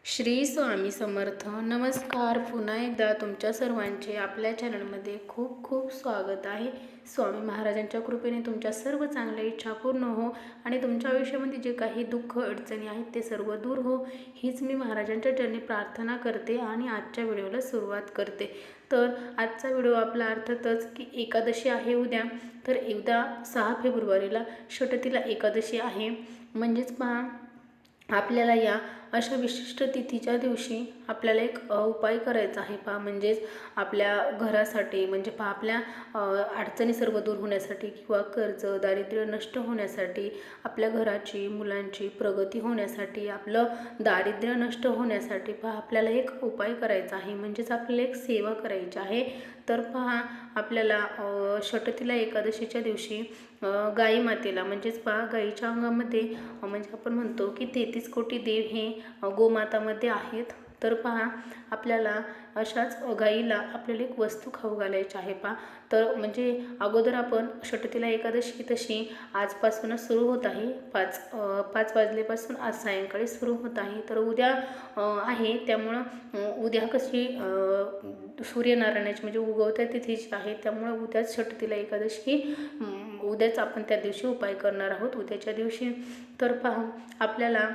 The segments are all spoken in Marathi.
श्री स्वामी समर्थ. नमस्कार. पुन्हा एकदा तुमच्या सर्वांचे आपल्या चॅनलमध्ये खूप खूप स्वागत आहे. स्वामी महाराजांच्या कृपेने तुमच्या सर्व चांगल्या इच्छा पूर्ण हो आणि तुमच्या आयुष्यामध्ये जे काही दुःख अडचणी आहेत ते सर्व दूर हो, हीच मी महाराजांच्या चरणी प्रार्थना करते आणि आजच्या व्हिडिओला सुरुवात करते. तर आजचा व्हिडिओ आपला अर्थातच की एकादशी आहे उद्या. तर उद्या 6 फेब्रुवारीला षटतिला एकादशी आहे. म्हणजेच पहा, आपल्याला या अशा विशिष्ट तिथीच्या दिवशी आपल्याला एक उपाय करायचा आहे. पहा, म्हणजेच आपल्या घरासाठी, म्हणजे पहा आपल्या अडचणी सर्व दूर होण्यासाठी किंवा कर्ज दारिद्र्य नष्ट होण्यासाठी, आपल्या घराची मुलांची प्रगती होण्यासाठी, आपलं दारिद्र्य नष्ट होण्यासाठी पहा आपल्याला एक उपाय करायचा आहे. म्हणजेच आपल्याला एक सेवा करायची आहे. तर पहा, आपल्याला षटतिला एकादशीच्या दिवशी गाई मातेला, म्हणजेच पहा गाईच्या अंगामध्ये म्हणजे आपण म्हणतो की 33 कोटी देव हे गोमातामध्ये आहेत. तर पहा, आपल्याला अशाच गाईला आपल्याला एक वस्तू खाऊ घालायची आहे. पहा, तर म्हणजे अगोदर आपण षटतिला एकादशी तशी आजपासूनच सुरू होत आहे. 5 वाजल्यापासून आज सायंकाळी सुरू होत आहे. तर उद्या आहे, त्यामुळं उद्या कशी सूर्यनारायणाची म्हणजे उगवत्या तिथीची आहे, त्यामुळं उद्याच षटतिला एकादशी, उद्याच आपण त्या दिवशी उपाय करणार आहोत उद्याच्या दिवशी. तर पहा, आपल्याला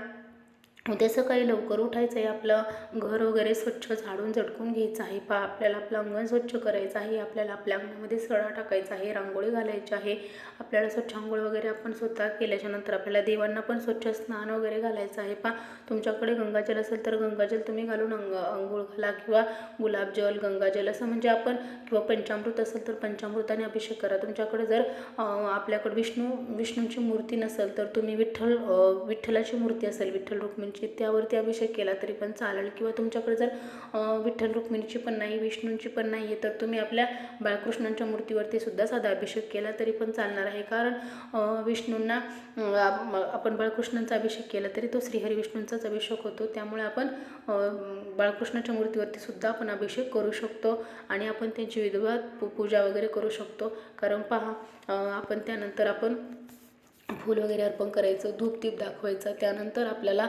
उद्या सकाळी लवकर उठायचं आहे. आपलं घर वगैरे स्वच्छ झाडून झटकून घ्यायचं आहे. पहा, आपल्याला आपलं अंगण स्वच्छ करायचं आहे. आपल्याला आपल्या अंगणामध्ये सडा टाकायचा आहे, रांगोळी घालायची आहे. आपल्याला स्वच्छ आंघोळ वगैरे आपण स्वतः केल्याच्यानंतर आपल्याला देवांना पण स्वच्छ स्नान वगैरे घालायचं आहे. पहा, तुमच्याकडे गंगाजल असेल तर गंगाजल तुम्ही घालून आंघोळ घाला, किंवा गुलाबजल गंगाजल असं म्हणजे आपण, किंवा पंचामृत असेल तर पंचामृताने अभिषेक करा. तुमच्याकडे जर आपल्याकडे विष्णूंची मूर्ती नसेल तर तुम्ही विठ्ठलाची मूर्ती असेल, विठ्ठल रुक्मिणी, त्यावरती अभिषेक केला तरी पण चालेल. किंवा तुमच्याकडे जर विठ्ठल रुक्मिणीची पण नाही, विष्णूंची पण नाही आहे, तर तुम्ही आपल्या बाळकृष्णांच्या मूर्तीवरती सुद्धा साधा अभिषेक केला तरी पण चालणार आहे. कारण विष्णूंना आपण बाळकृष्णांचा अभिषेक केला तरी तो श्रीहरी विष्णूंचाच अभिषेक होतो. त्यामुळे आपण बाळकृष्णाच्या मूर्तीवरती सुद्धा आपण अभिषेक करू शकतो आणि आपण त्यांची विधिवत पूजा वगैरे करू शकतो. कारण पहा, आपण त्यानंतर आपण फूल वगैरे अर्पण करायचं, धूप दीप दाखवायचं. त्यानंतर आपल्याला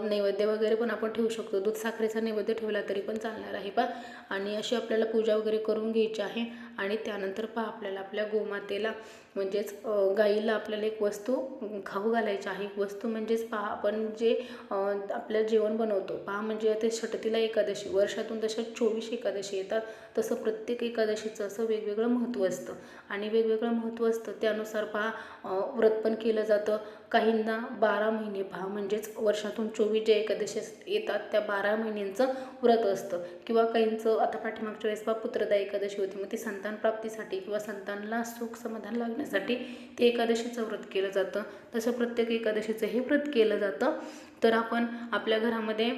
नैवेद्य वगैरे पण आपण ठेवू शकतो. दूध साखरेचा नैवेद्य ठेवला तरी पण चालणार आहे. पहा, आणि अशी आपल्याला पूजा वगैरे करून घ्यायची आहे. आणि त्यानंतर पहा, आपल्याला आपल्या गोमातेला म्हणजेच गाईला आपल्याला एक वस्तू खाऊ घालायची आहे. वस्तू म्हणजेच पहा, आपण जे आपलं जेवण बनवतो, पहा म्हणजे ते षटतिला एकादशी, वर्षातून तशा 24 एकादशी येतात. तसं प्रत्येक एकादशीचं असं वेगवेगळं महत्त्व असतं आणि वेगवेगळं महत्त्व असतं. त्यानुसार पहा व्रत पण केलं जातं. काहींना 12 महिने, पहा म्हणजेच वर्षातून 24 जे एकादशी येतात त्या 12 महिन्यांचं व्रत असतं. किंवा काहींचं आता पाठीमागच्या वेळेस पहा पुत्रदा एकादशी होती, मग ती संतान प्राप्तीसाठी किंवा संतानाला सुख समाधान लागण्यासाठी ते एकादशीचं व्रत केलं जातं. तसं प्रत्येक एकादशीचं हे व्रत केलं जातं. तर आपण आपल्या घरामध्ये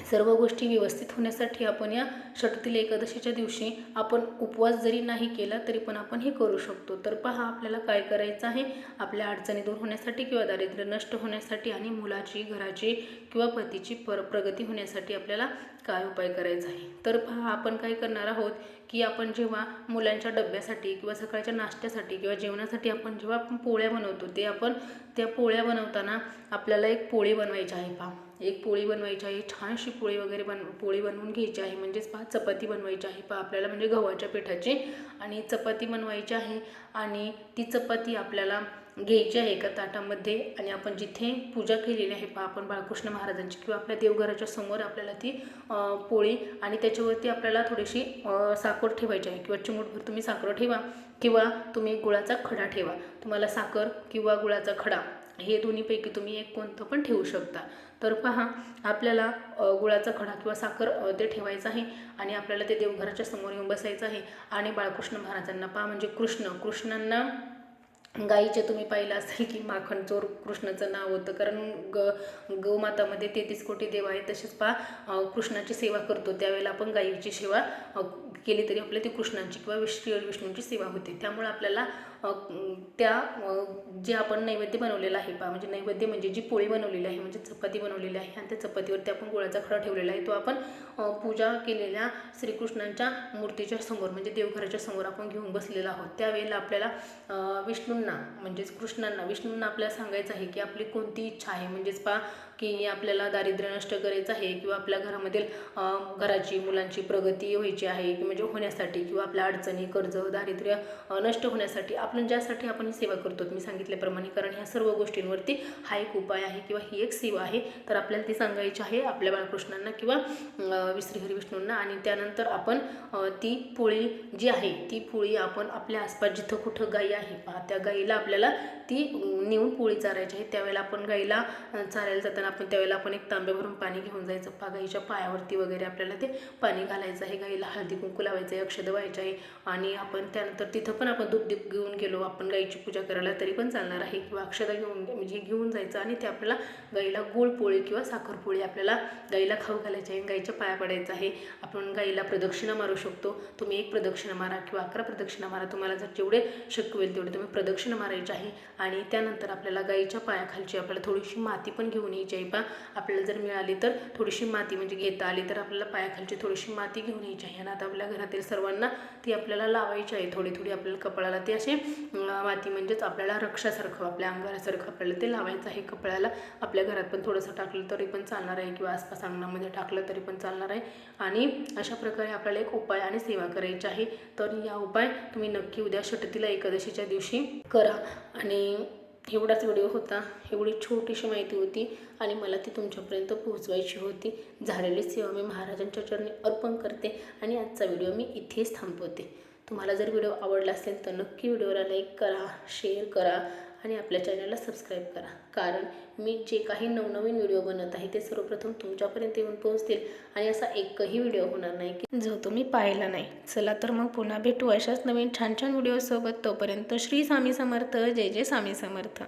सर्व गोष्टी व्यवस्थित होण्यासाठी आपण या षटतिला एकादशीच्या दिवशी आपण उपवास जरी नाही केला तरी पण आपण हे करू शकतो. तर पहा, आपल्याला काय करायचं आहे, आपल्या अडचणी दूर होण्यासाठी किंवा दारिद्र्य नष्ट होण्यासाठी आणि मुलाची, घराची किंवा पतीची प्रगती होण्यासाठी आपल्याला काय उपाय करायचा आहे. तर पहा, आपण काय करणार आहोत की आपण जेव्हा मुलांच्या डब्यासाठी किंवा सकाळच्या नाश्त्यासाठी किंवा जेवणासाठी आपण जेव्हा पोळ्या बनवतो, ते आपण त्या पोळ्या बनवताना आपल्याला एक पोळी बनवायची आहे. पहा, एक पोळी बनवायची आहे, छानशी पोळी वगैरे पोळी बनवून घ्यायची आहे. म्हणजेच पहा, चपाती बनवायची आहे. पहा, आपल्याला म्हणजे गव्हाच्या पिठाची आणि चपाती बनवायची आहे. आणि ती चपाती आपल्याला घ्यायची आहे एका ताटामध्ये आणि आपण जिथे पूजा केलेली आहे, पहा आपण बाळकृष्ण महाराजांची किंवा आपल्या देवघराच्या समोर आपल्याला ती पोळी आणि त्याच्यावरती आपल्याला थोडीशी साखर ठेवायची आहे. किंवा चिमूटभर तुम्ही साखर ठेवा किंवा तुम्ही गुळाचा खडा ठेवा. तुम्हाला साखर किंवा गुळाचा खडा हे दोन्हीपैकी तुम्ही एक कोणतं पण ठेवू शकता. तर पहा, आपल्याला गुळाचा खडा किंवा साखर ते ठेवायचं आहे आणि आपल्याला ते देवघराच्या समोर येऊन बसायचं आहे. आणि बाळकृष्ण महाराजांना पहा, म्हणजे कृष्णांना गाईचे तुम्ही पाहिलं असेल की माखण चोर कृष्णाचं नाव होतं. कारण गोमातामध्ये 33 कोटी देव आहेत. तसेच पहा, कृष्णाची सेवा करतो त्यावेळेला आपण गाईची सेवा केली तरी आपल्या ती कृष्णांची किंवा विष्णूंची सेवा होते. त्यामुळे आपल्याला त्या जे आपण नैवेद्य बनवलेला आहे, पहा म्हणजे नैवेद्य म्हणजे जी पोळी बनवलेली आहे, म्हणजे चपाती बनवलेली आहे आणि त्या चपातीवरती आपण गुळाचा खडा ठेवलेला आहे, तो आपण पूजा केलेल्या श्रीकृष्णांच्या मूर्तीच्या समोर म्हणजे देवघराच्या समोर आपण घेऊन बसलेला आहोत. त्यावेळेला आपल्याला विष्णूंना म्हणजेच विष्णूंना आपल्याला सांगायचं आहे की आपली कोणती इच्छा आहे. म्हणजेच पहा, की आपल्याला दारिद्र्य नष्ट करायचं आहे किंवा आपल्या घरामधील घराची मुलांची प्रगती व्हायची आहे की म्हणजे होण्यासाठी किंवा आपल्या अडचणी कर्ज दारिद्र्य नष्ट होण्यासाठी आपण ज्यासाठी आपण ही सेवा करतो मी सांगितल्याप्रमाणे, कारण ह्या सर्व गोष्टींवरती हा एक उपाय आहे किंवा ही एक सेवा आहे. तर आपल्याला ती सांगायची आहे आपल्या बाळकृष्णांना किंवा श्रीहरी विष्णूंना. आणि त्यानंतर आपण ती पोळी जी आहे ती पोळी आपण आपल्या आसपास जिथं कुठं गाई आहे त्या गाईला आपल्याला ती नेऊन पोळी चारायची आहे. त्यावेळेला आपण गाईला चारायला जाताना आपण त्यावेळेला आपण एक तांबे भरून पाणी घेऊन जायचं. गाईच्या पायावरती वगैरे आपल्याला ते पाणी घालायचं आहे. गाईला हळदी कुंकू लावायचं आहे, अक्षत व्हायचं आहे. आणि आपण त्यानंतर तिथं पण आपण धूपदीप घेऊन गेलो आपण गाईची पूजा करायला तरी पण चालणार आहे किंवा अक्षता घेऊन जायचं आणि ते आपल्याला गाईला गोड पोळी किंवा साखरपोळी आपल्याला गाईला खाऊ घालायची आहे. गाईच्या पाया पडायचं आहे. आपण गाईला प्रदक्षिणा मारू शकतो. तुम्ही 1 प्रदक्षिणा मारा किंवा 11 प्रदक्षिणा मारा, तुम्हाला जर जेवढे शक्य होईल तेवढे तुम्ही प्रदक्षिणा मारायची आहे. आणि त्यानंतर आपल्याला गाईच्या पायाखालची आपल्याला थोडीशी माती पण घेऊन यायची आहे. आपल्याला जर मिळाली तर थोडीशी माती म्हणजे घेता आली तर आपल्याला पायाखालची थोडीशी माती घेऊन यायची आहे. आणि आता आपल्या घरातील सर्वांना ती आपल्याला लावायची आहे. थोडी थोडी आपल्याला कपाळाला ते असे माती म्हणजेच आपल्याला रक्षासारखं आपल्या अंगासारखं आपल्याला ते लावायचं आहे कपाळाला. आपल्या घरात पण थोडंसं टाकलं तरी पण चालणार आहे किंवा आसपास अंगणामध्ये टाकलं तरी पण चालणार आहे. आणि अशा प्रकारे आपल्याला एक उपाय आणि सेवा करायची आहे. तर या उपाय तुम्ही नक्की उद्या षटतीला एकादशीच्या दिवशी करा. आणि एवढाच व्हिडिओ होता, एवढी छोटीशी माहिती होती आणि मला ती तुमच्यापर्यंत पोहोचवायची होती. झालेली सेवा मी महाराजांच्या चरणी अर्पण करते आणि आजचा व्हिडिओ मी इथेच थांबवते. तुम्हाला जर व्हिडिओ आवडला असेल तर नक्की व्हिडिओला लाईक करा, शेअर करा आणि आपल्या चॅनलला सबस्क्राईब करा. कारण मी जे काही नवनवीन व्हिडिओ बनत आहे ते सर्वप्रथम तुमच्यापर्यंत येऊन पोहोचतील आणि असा एकही व्हिडिओ होणार नाही की जो तुम्ही पाहिला नाही. चला तर मग पुन्हा भेटू अशाच नवीन छान छान व्हिडिओसोबत. तोपर्यंत श्री स्वामी समर्थ. जय जय स्वामी समर्थ.